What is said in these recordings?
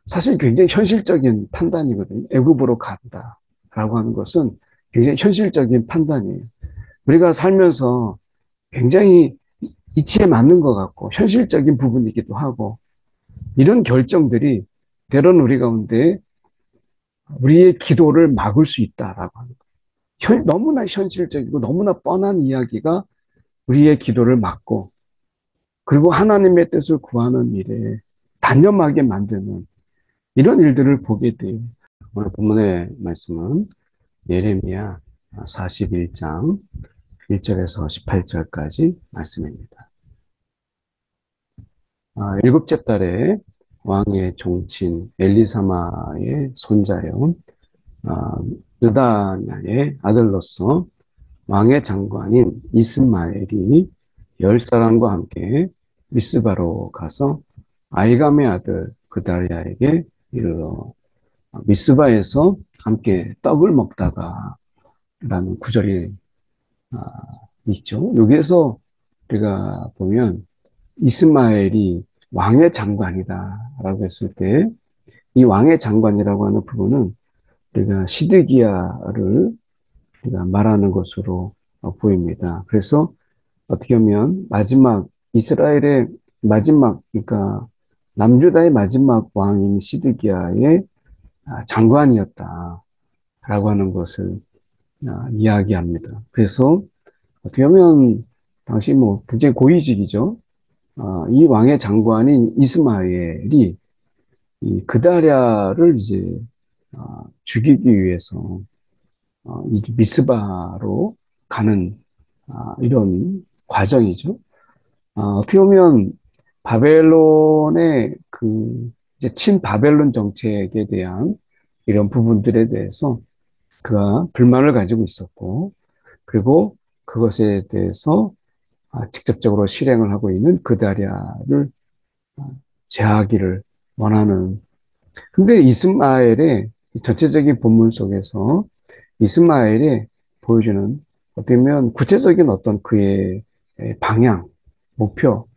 사실 굉장히 현실적인 판단이거든요. 애굽으로 간다라고 하는 것은 굉장히 현실적인 판단이에요. 우리가 살면서 굉장히 이치에 맞는 것 같고 현실적인 부분이기도 하고 이런 결정들이 때로는 우리 가운데 우리의 기도를 막을 수 있다라고 하는 거예요. 너무나 현실적이고 너무나 뻔한 이야기가 우리의 기도를 막고 그리고 하나님의 뜻을 구하는 일에 단념하게 만드는 이런 일들을 보게 돼요. 오늘 본문의 말씀은 예레미야 41장 1절에서 18절까지 말씀입니다. 일곱째 달에 왕의 종친 엘리사마의 손자요 아, 느다냐의 아들로서 왕의 장관인 이스마엘이 열 사람과 함께 미스바로 가서 아이감의 아들 그다리아에게 이르러 미스바에서 함께 떡을 먹다가 라는 구절이 아, 있죠. 여기에서 우리가 보면 이스마엘이 왕의 장관이다라고 했을 때 이 왕의 장관이라고 하는 부분은 우리가 시드기야를 우리가 말하는 것으로 보입니다. 그래서 어떻게 보면 마지막 이스라엘의 마지막 그러니까 남유다의 마지막 왕인 시드기야의 장관이었다라고 하는 것을 이야기합니다. 그래서 어떻게 보면 당시 뭐 굉장히 고위직이죠. 이 왕의 장관인 이스마엘이 이 그다랴를 이제 죽이기 위해서 이 미스바로 가는 이런 과정이죠. 어떻게 보면 바벨론의 그 이제 친바벨론 정책에 대한 이런 부분들에 대해서 그가 불만을 가지고 있었고, 그리고 그것에 대해서 직접적으로 실행을 하고 있는 그다랴를 제하기를 원하는. 근데 이스마엘의 전체적인 본문 속에서 이스마엘이 보여주는 어떻게 보면 구체적인 어떤 그의 방향, 목표,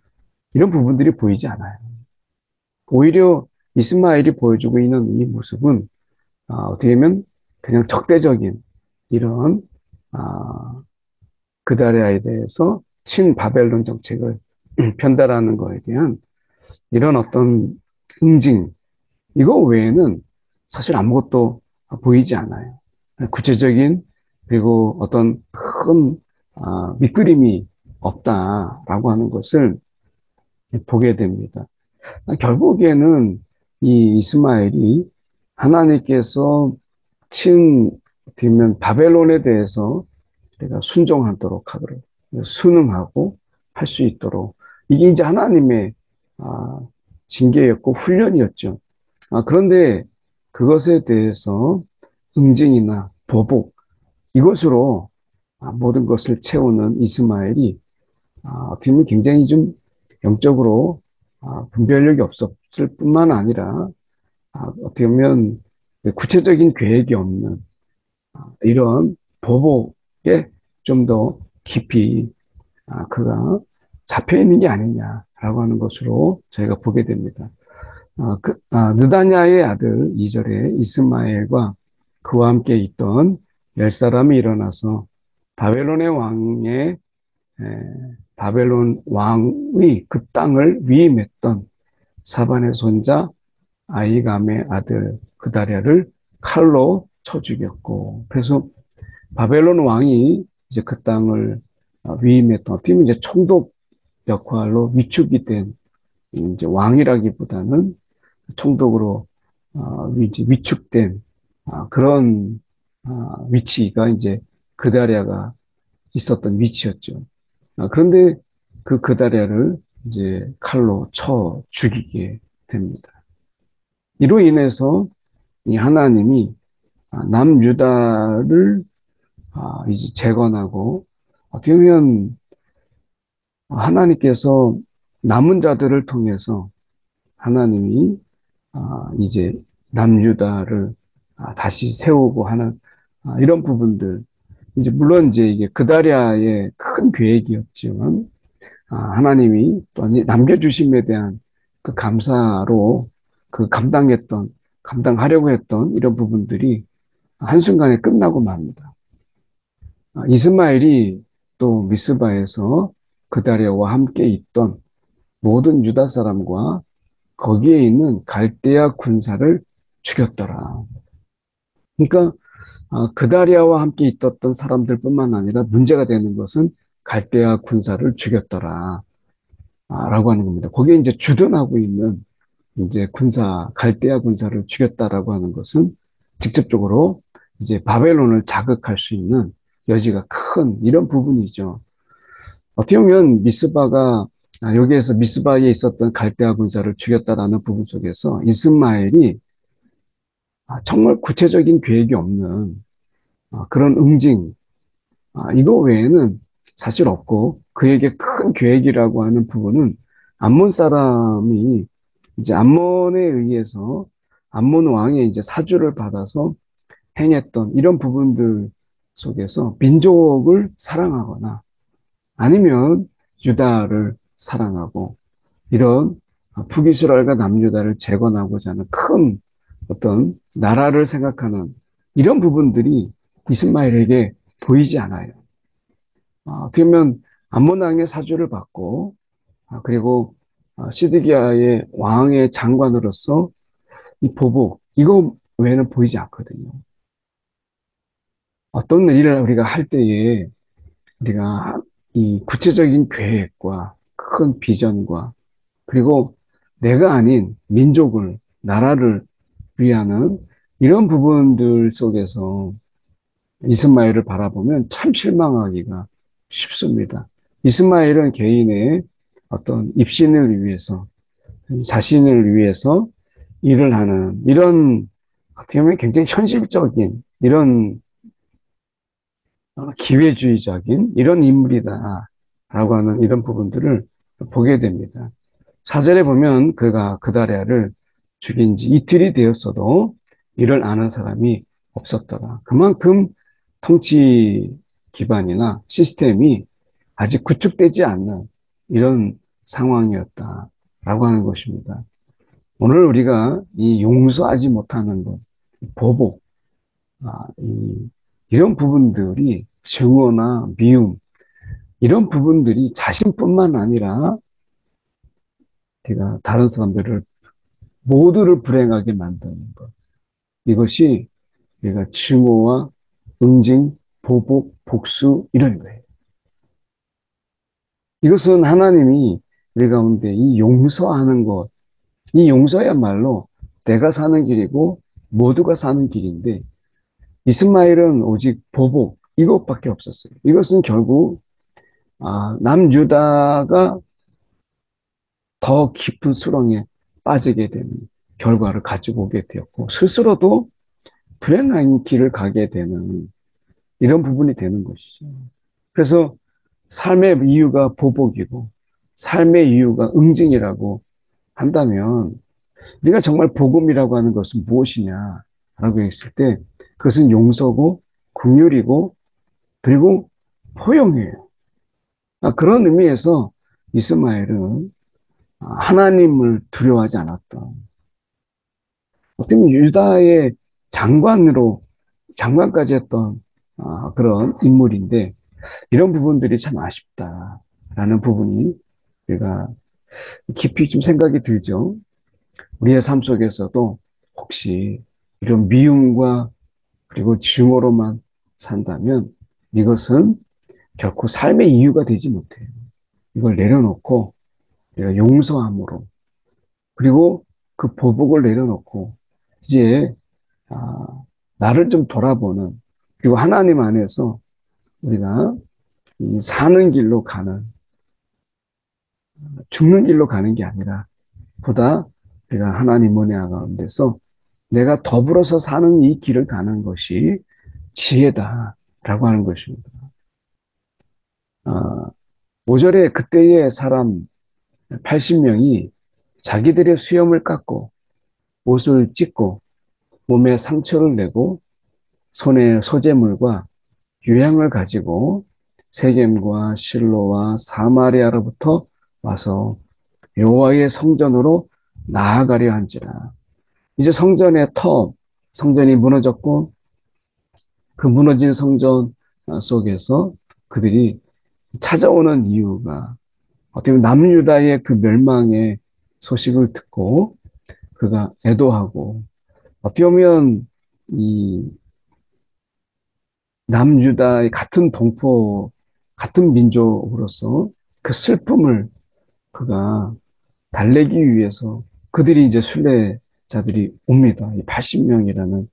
이런 부분들이 보이지 않아요. 오히려 이스마엘이 보여주고 있는 이 모습은 어떻게 보면 그냥 적대적인 이런 아, 그다리아에 대해서 친바벨론 정책을 편달하는 것에 대한 이런 어떤 응징, 이거 외에는 사실 아무것도 보이지 않아요. 구체적인 그리고 어떤 큰 밑그림이 없다라고 하는 것을 보게 됩니다. 결국에는 이 이스마엘이 하나님께서 친 뒤면 바벨론에 대해서 우리가 순종하도록 하도록 순응하고 할 수 있도록 이게 이제 하나님의 아, 징계였고 훈련이었죠. 그런데 그것에 대해서 응징이나 보복 이것으로 모든 것을 채우는 이스마엘이 어떻게 보면 굉장히 좀 영적으로 분별력이 없었을 뿐만 아니라 어떻게 보면 구체적인 계획이 없는 이런 보복에 좀 더 깊이 그가 잡혀 있는 게 아니냐라고 하는 것으로 저희가 보게 됩니다. 느다냐의 아들 2절에 이스마엘과 그와 함께 있던 열 사람이 일어나서 바벨론의 왕의 바벨론 왕의 그 땅을 위임했던 사반의 손자 아이감의 아들 그다랴를 칼로 쳐 죽였고, 그래서 바벨론 왕이 이제 그 땅을 위임했던 어떻게 보면 이제 총독 역할로 위축이 된 이제 왕이라기보다는 총독으로 이제 위축된 그런 위치가 이제 그다랴가 있었던 위치였죠. 그런데 그 그다랴를 이제 칼로 쳐 죽이게 됩니다. 이로 인해서 이 하나님이 남유다를 이제 재건하고 어떻게 보면 하나님께서 남은 자들을 통해서 하나님이 이제 남유다를 다시 세우고 하는 이런 부분들. 이제 물론 이제 이게 그다리아의 큰 계획이었지만 하나님이 또 남겨주심에 대한 그 감사로 그 감당하려고 했던 이런 부분들이 한순간에 끝나고 맙니다. 이스마엘이 또 미스바에서 그다리아와 함께 있던 모든 유다 사람과 거기에 있는 갈대아 군사를 죽였더라. 그러니까 그다리아와 함께 있었던 사람들뿐만 아니라 문제가 되는 것은 갈대아 군사를 죽였더라. 라고 하는 겁니다. 거기에 이제 주둔하고 있는 이제 갈대아 군사를 죽였다라고 하는 것은 직접적으로 이제 바벨론을 자극할 수 있는 여지가 큰 이런 부분이죠. 어떻게 보면 여기에서 미스바에 있었던 갈대아 군사를 죽였다라는 부분 속에서 이스마엘이 정말 구체적인 계획이 없는 그런 응징, 이거 외에는 사실 없고 그에게 큰 계획이라고 하는 부분은 암몬 사람이 이제 암몬에 의해서 암몬 왕의 이제 사주를 받아서 행했던 이런 부분들 속에서 민족을 사랑하거나 아니면 유다를 사랑하고 이런 북이스라엘과 남유다를 재건하고자 하는 큰 어떤 나라를 생각하는 이런 부분들이 이스마엘에게 보이지 않아요. 어떻게 보면 암몬 왕의 사주를 받고 그리고 시드기야의 왕의 장관으로서 이 보복 이거 외에는 보이지 않거든요. 어떤 일을 우리가 할 때에 우리가 이 구체적인 계획과 큰 비전과 그리고 내가 아닌 민족을 나라를 위하는 이런 부분들 속에서 이스마엘을 바라보면 참 실망하기가 쉽습니다. 이스마엘은 개인의 어떤 입신을 위해서 자신을 위해서 일을 하는 이런 어떻게 보면 굉장히 현실적인 이런 기회주의적인 이런 인물이다라고 하는 이런 부분들을 보게 됩니다. 사절에 보면 그가 그다리아를 죽인 지 이틀이 되었어도 이를 아는 사람이 없었더라. 그만큼 통치 기반이나 시스템이 아직 구축되지 않는 이런 상황이었다라고 하는 것입니다. 오늘 우리가 이 용서하지 못하는 것, 보복, 이런 부분들이 증오나 미움, 이런 부분들이 자신뿐만 아니라 우리가 다른 사람들을 모두를 불행하게 만드는 것. 이것이 우리가 증오와 응징, 보복, 복수 이런 거예요. 이것은 하나님이 우리 가운데 이 용서하는 것, 이 용서야말로 내가 사는 길이고 모두가 사는 길인데 이스마엘은 오직 보복 이것밖에 없었어요. 이것은 결국 남유다가 더 깊은 수렁에 빠지게 되는 결과를 가지고 오게 되었고 스스로도 불행한 길을 가게 되는 이런 부분이 되는 것이죠. 그래서 삶의 이유가 보복이고 삶의 이유가 응징이라고 한다면 우리가 정말 복음이라고 하는 것은 무엇이냐라고 했을 때 그것은 용서고 긍휼이고 그리고 포용이에요. 그런 의미에서 이스마엘은 하나님을 두려워하지 않았던 어떻게 보면 유다의 장관까지 했던 그런 인물인데 이런 부분들이 참 아쉽다라는 부분이 우리가 깊이 좀 생각이 들죠. 우리의 삶 속에서도 혹시 이런 미움과 그리고 증오로만 산다면 이것은 결코 삶의 이유가 되지 못해요. 이걸 내려놓고 우리가 용서함으로 그리고 그 보복을 내려놓고 이제 아, 나를 좀 돌아보는 그리고 하나님 안에서 우리가 사는 길로 가는 죽는 길로 가는 게 아니라 보다 우리가 하나님 은혜 가운데서 내가 더불어서 사는 이 길을 가는 것이 지혜다라고 하는 것입니다. 5절에 그때의 사람 80명이 자기들의 수염을 깎고 옷을 찢고 몸에 상처를 내고 손에 소재물과 유향을 가지고 세겜과 실로와 사마리아로부터 와서 여호와의 성전으로 나아가려 한지라. 이제 성전의 성전이 무너졌고 그 무너진 성전 속에서 그들이 찾아오는 이유가 어떻게 보면 남유다의 그 멸망의 소식을 듣고 그가 애도하고 어떻게 보면 이 남유다의 같은 동포, 같은 민족으로서 그 슬픔을 그가 달래기 위해서 그들이 이제 순례자들이 옵니다. 이 80명이라는.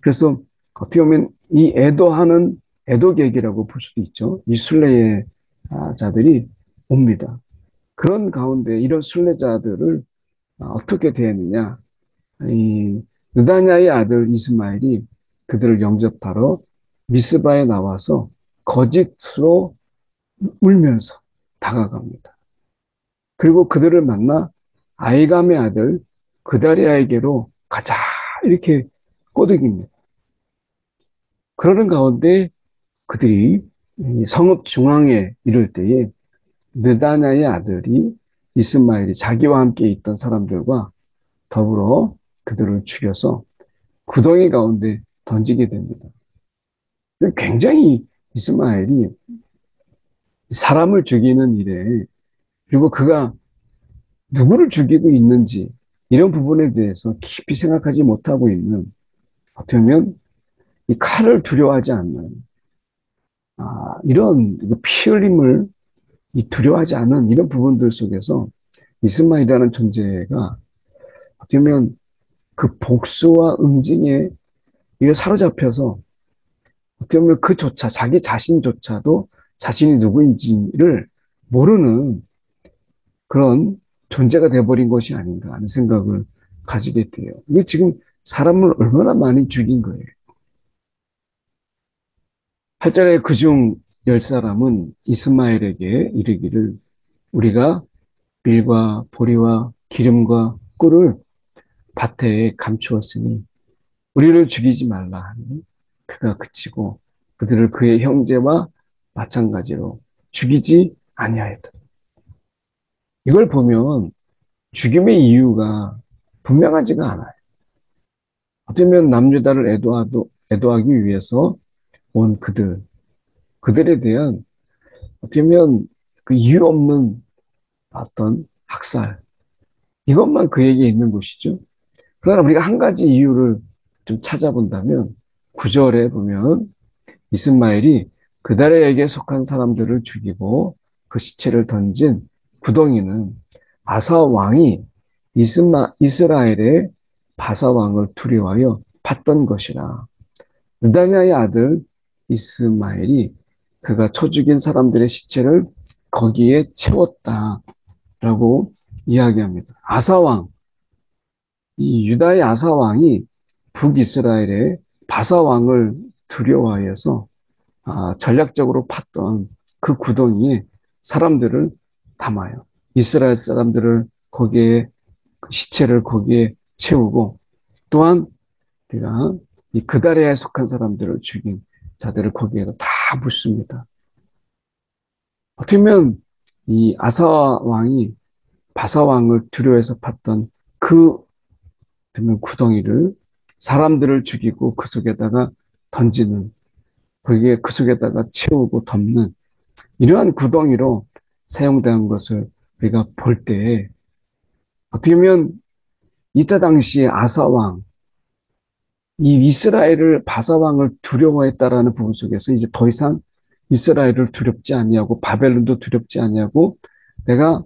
그래서 어떻게 보면 이 애도하는 애도객이라고 볼 수도 있죠. 이 순례자들이 옵니다. 그런 가운데 이런 순례자들을 어떻게 대했느냐. 이 느다냐의 아들 이스마엘이 그들을 영접하러 미스바에 나와서 거짓으로 울면서 다가갑니다. 그리고 그들을 만나 아이감의 아들 그다리아에게로 가자 이렇게 꼬드깁니다. 그러는 가운데 그들이 성읍 중앙에 이를 때에 느다냐의 아들이 이스마엘이 자기와 함께 있던 사람들과 더불어 그들을 죽여서 구덩이 가운데 던지게 됩니다. 굉장히 이스마엘이 사람을 죽이는 일에 그리고 그가 누구를 죽이고 있는지 이런 부분에 대해서 깊이 생각하지 못하고 있는 어떻게 보면 이 칼을 두려워하지 않는 이런 피 흘림을 두려워하지 않는 이런 부분들 속에서 이스마엘이라는 존재가 어떻게 보면 그 복수와 응징에 이게 사로잡혀서 어떻게 보면 그조차 자기 자신조차도 자신이 누구인지를 모르는 그런 존재가 돼버린 것이 아닌가 하는 생각을 가지게 돼요. 이게 지금 사람을 얼마나 많이 죽인 거예요. 8절에 그중 10사람은 이스마엘에게 이르기를 우리가 밀과 보리와 기름과 꿀을 밭에 감추었으니 우리를 죽이지 말라 하니 그가 그치고 그들을 그의 형제와 마찬가지로 죽이지 아니하였다. 이걸 보면 죽임의 이유가 분명하지가 않아요. 어쩌면 남유다를 애도하기 위해서 온 그들에 대한 어쩌면 그 이유 없는 어떤 학살, 이것만 그에게 있는 것이죠. 그러나 우리가 한 가지 이유를 좀 찾아본다면, 9절에 보면 이스마엘이 그다레에게 속한 사람들을 죽이고 그 시체를 던진 구덩이는 아사 왕이 이스라엘의 바사 왕을 두려워하여 팠던 것이라. 느다냐의 아들 이스마엘이 그가 쳐 죽인 사람들의 시체를 거기에 채웠다라고 이야기합니다. 아사 왕, 이 유다의 아사 왕이 북이스라엘의 바사 왕을 두려워하여서 전략적으로 팠던 그 구덩이에 사람들을 담아요. 이스라엘 사람들을 거기에 시체를 거기에 채우고 또한 우리가 이 그다리아에 속한 사람들을 죽인 자들을 거기에다 다 묻습니다. 어떻게 보면 이 아사 왕이 바사 왕을 두려워해서 팠던 그 구덩이를 사람들을 죽이고 그 속에다가 던지는 거기에 그 속에다가 채우고 덮는 이러한 구덩이로 사용된 것을 우리가 볼 때 어떻게 보면 이때 당시에 아사 왕, 이 이스라엘을 바사 왕을 두려워했다라는 부분 속에서 이제 더 이상 이스라엘을 두렵지 아니하고 바벨론도 두렵지 아니하고 내가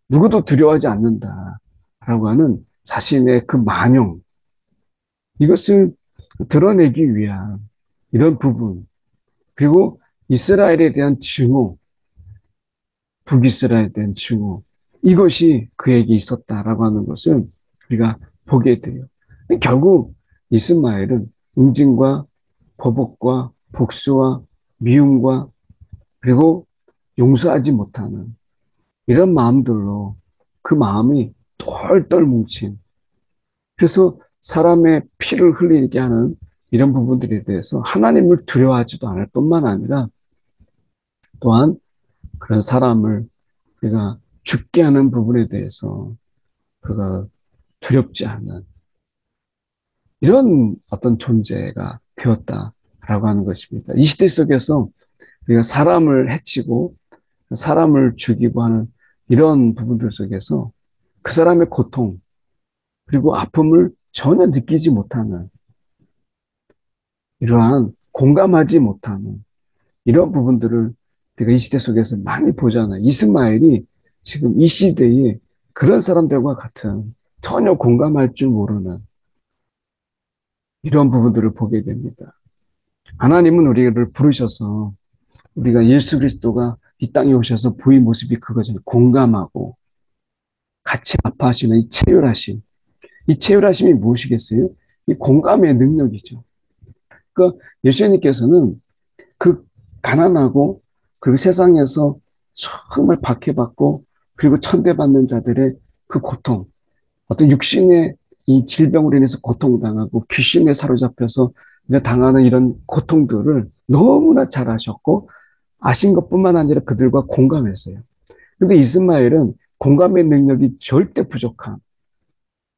누구도 두려워하지 않는다라고 하는 자신의 그 만용 이것을 드러내기 위한 이런 부분 그리고 이스라엘에 대한 증오 북이스라엘에 대한 증오 이것이 그에게 있었다라고 하는 것을 우리가 보게 돼요. 결국 이스마엘은 응징과 보복과 복수와 미움과 그리고 용서하지 못하는 이런 마음들로 그 마음이 똘똘 뭉친 그래서 사람의 피를 흘리게 하는 이런 부분들에 대해서 하나님을 두려워하지도 않을 뿐만 아니라 또한 그런 사람을 우리가 죽게 하는 부분에 대해서 그가 두렵지 않는 이런 어떤 존재가 되었다라고 하는 것입니다. 이 시대 속에서 우리가 사람을 해치고 사람을 죽이고 하는 이런 부분들 속에서 그 사람의 고통 그리고 아픔을 전혀 느끼지 못하는 이러한 공감하지 못하는 이런 부분들을 우리가 이 시대 속에서 많이 보잖아요. 이스마엘이 지금 이 시대에 그런 사람들과 같은 전혀 공감할 줄 모르는 이런 부분들을 보게 됩니다. 하나님은 우리를 부르셔서 우리가 예수 그리스도가 이 땅에 오셔서 보인 모습이 그거잖아요. 공감하고 같이 아파하시는 이 체휼하심. 이 체휼하심이 무엇이겠어요? 이 공감의 능력이죠. 그러니까 예수님께서는 그 가난하고 그리고 세상에서 정말 박해받고 그리고 천대받는 자들의 그 고통, 어떤 육신의 이 질병으로 인해서 고통당하고 귀신에 사로잡혀서 당하는 이런 고통들을 너무나 잘 아셨고 아신 것뿐만 아니라 그들과 공감했어요. 근데 이스마엘은 공감의 능력이 절대 부족한,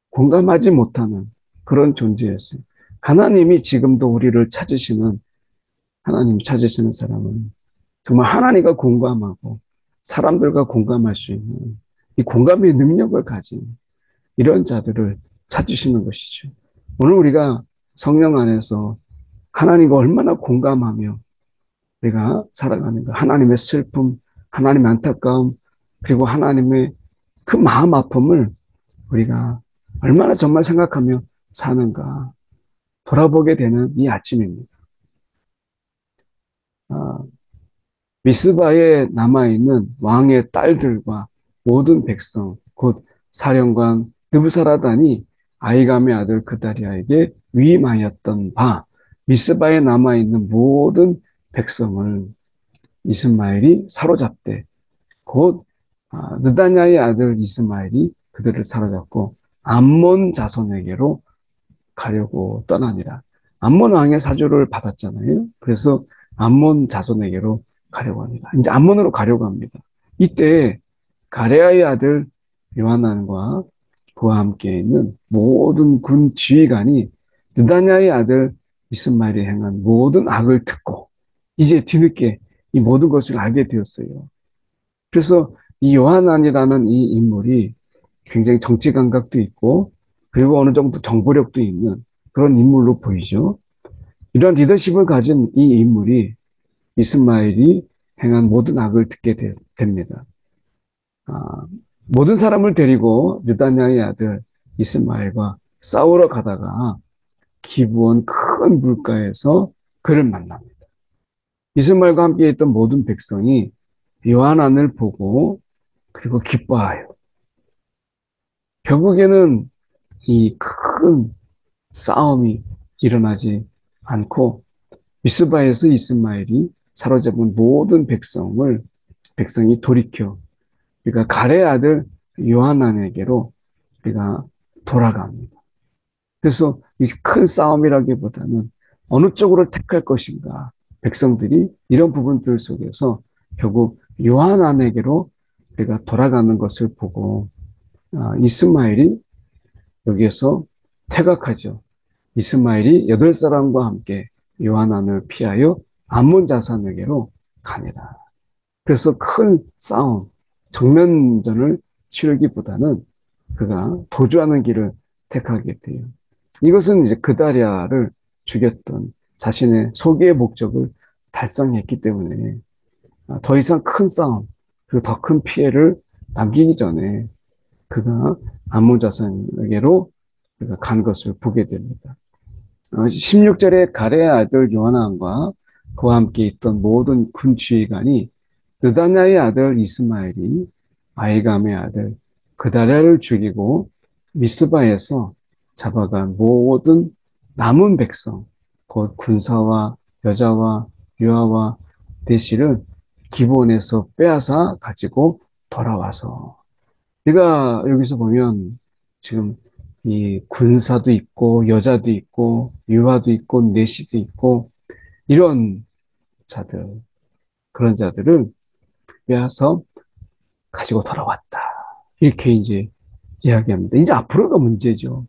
공감하지 못하는 그런 존재였어요. 하나님이 지금도 우리를 찾으시는, 하나님이 찾으시는 사람은 정말 하나님과 공감하고 사람들과 공감할 수 있는 이 공감의 능력을 가진 이런 자들을 찾으시는 것이죠. 오늘 우리가 성령 안에서 하나님과 얼마나 공감하며 우리가 살아가는가. 하나님의 슬픔, 하나님의 안타까움, 그리고 하나님의 그 마음 아픔을 우리가 얼마나 정말 생각하며 사는가 돌아보게 되는 이 아침입니다. 아, 미스바에 남아있는 왕의 딸들과 모든 백성, 곧 사령관 느부사라단이 아이감의 아들 그다리아에게 위임하였던 바, 미스바에 남아있는 모든 백성을 이스마엘이 사로잡되, 곧 느다냐의 아들 이스마엘이 그들을 사로잡고 암몬 자손에게로 가려고 떠나니라. 암몬 왕의 사주를 받았잖아요. 그래서 암몬 자손에게로 가려고 합니다. 이제 암몬으로 가려고 합니다. 이때 가레아의 아들 요하난과 그와 함께 있는 모든 군 지휘관이 느다냐의 아들 이스마엘이 행한 모든 악을 듣고 이제 뒤늦게 이 모든 것을 알게 되었어요. 그래서 이 요하난이라는 이 인물이 굉장히 정치 감각도 있고 그리고 어느 정도 정보력도 있는 그런 인물로 보이죠. 이런 리더십을 가진 이 인물이 이스마엘이 행한 모든 악을 듣게 됩니다. 아, 모든 사람을 데리고 느다냐의 아들 이스마엘과 싸우러 가다가 기브온 큰 물가에서 그를 만납니다. 이스마엘과 함께 있던 모든 백성이 요한안을 보고 그리고 기뻐하여 결국에는 이 큰 싸움이 일어나지 않고 미스바에서 이스마엘이 사로잡은 모든 백성이 돌이켜 그러니까 갈의 아들 요하난에게로 우리가 돌아갑니다. 그래서 이 큰 싸움이라기보다는 어느 쪽으로 택할 것인가 백성들이 이런 부분들 속에서 결국 요하난에게로 우리가 돌아가는 것을 보고 이스마엘이 여기에서 퇴각하죠. 이스마엘이 8사람과 함께 요하난을 피하여 암몬 자손에게로 가니라. 그래서 큰 싸움, 정면전을 치르기보다는 그가 도주하는 길을 택하게 돼요. 이것은 이제 그다리아를 죽였던 자신의 소기의 목적을 달성했기 때문에 더 이상 큰 싸움, 그리고 더 큰 피해를 남기기 전에 그가 암몬 자손에게로 그가 간 것을 보게 됩니다. 16절에 가레의 아들 요하난과 그와 함께 있던 모든 군 지휘관이 느다냐의 아들 이스마엘이 아이감의 아들 그다랴를 죽이고 미스바에서 잡아간 모든 남은 백성 곧 군사와 여자와 유아와 대시를 기브온에서 빼앗아 가지고 돌아와서 우리가 여기서 보면 지금 이 군사도 있고 여자도 있고 유아도 있고 내시도 있고 이런 자들 그런 자들을 빼앗아 가지고 돌아왔다. 이렇게 이제 이야기합니다. 이제 앞으로가 문제죠.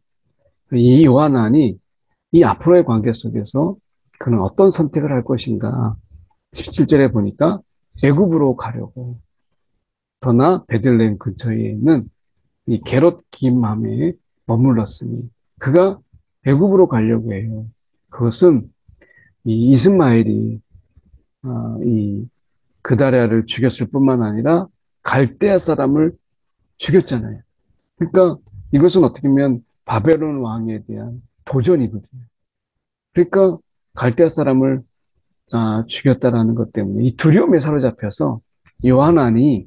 이 요한안이 이 앞으로의 관계 속에서 그는 어떤 선택을 할 것인가. 17절에 보니까 애굽으로 가려고 더나 베들레헴 근처에 있는 이 게롯 김함에 머물렀으니 그가 애굽으로 가려고 해요. 그것은 이 이스마엘이 이 그다랴를 죽였을 뿐만 아니라 갈대아 사람을 죽였잖아요. 그러니까 이것은 어떻게 보면 바벨론 왕에 대한 도전이거든요. 그러니까 갈대아 사람을 죽였다라는 것 때문에 이 두려움에 사로잡혀서 요하난이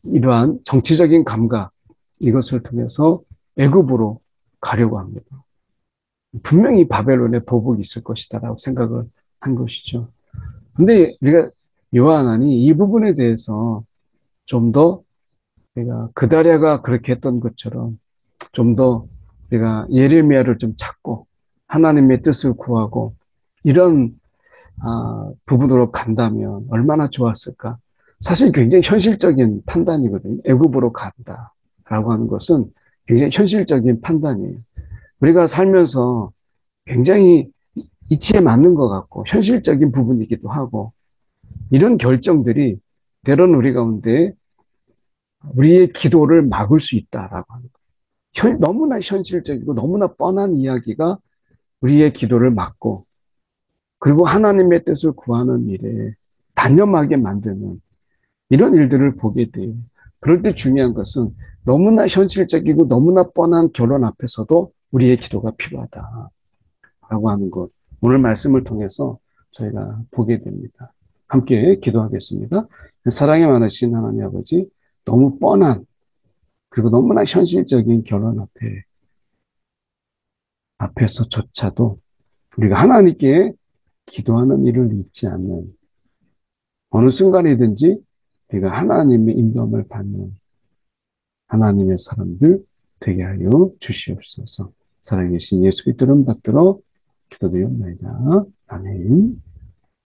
이러한 정치적인 감각 이것을 통해서 애굽으로 가려고 합니다. 분명히 바벨론에 보복이 있을 것이다라고 생각을 한 것이죠. 근데 우리가 요하난이 이 부분에 대해서 좀 더 내가 그다랴가 그렇게 했던 것처럼 좀 더 내가 예레미야를 좀 찾고 하나님의 뜻을 구하고 이런 부분으로 간다면 얼마나 좋았을까. 사실 굉장히 현실적인 판단이거든요. 애굽으로 간다라고 하는 것은 굉장히 현실적인 판단이에요. 우리가 살면서 굉장히 이치에 맞는 것 같고 현실적인 부분이기도 하고 이런 결정들이 때로는 우리 가운데 우리의 기도를 막을 수 있다라고 하는 거예요. 너무나 현실적이고 너무나 뻔한 이야기가 우리의 기도를 막고 그리고 하나님의 뜻을 구하는 일에 단념하게 만드는 이런 일들을 보게 돼요. 그럴 때 중요한 것은 너무나 현실적이고 너무나 뻔한 결론 앞에서도 우리의 기도가 필요하다라고 하는 것. 오늘 말씀을 통해서 저희가 보게 됩니다. 함께 기도하겠습니다. 사랑이 많으신 하나님 아버지, 너무 뻔한 그리고 너무나 현실적인 결론 앞에서조차도 우리가 하나님께 기도하는 일을 잊지 않는 어느 순간이든지 우리가 하나님의 인도함을 받는 하나님의 사람들 되게 하여 주시옵소서. 살아계신 예수 그리스도를 받들어 기도드리옵나이다. 아멘.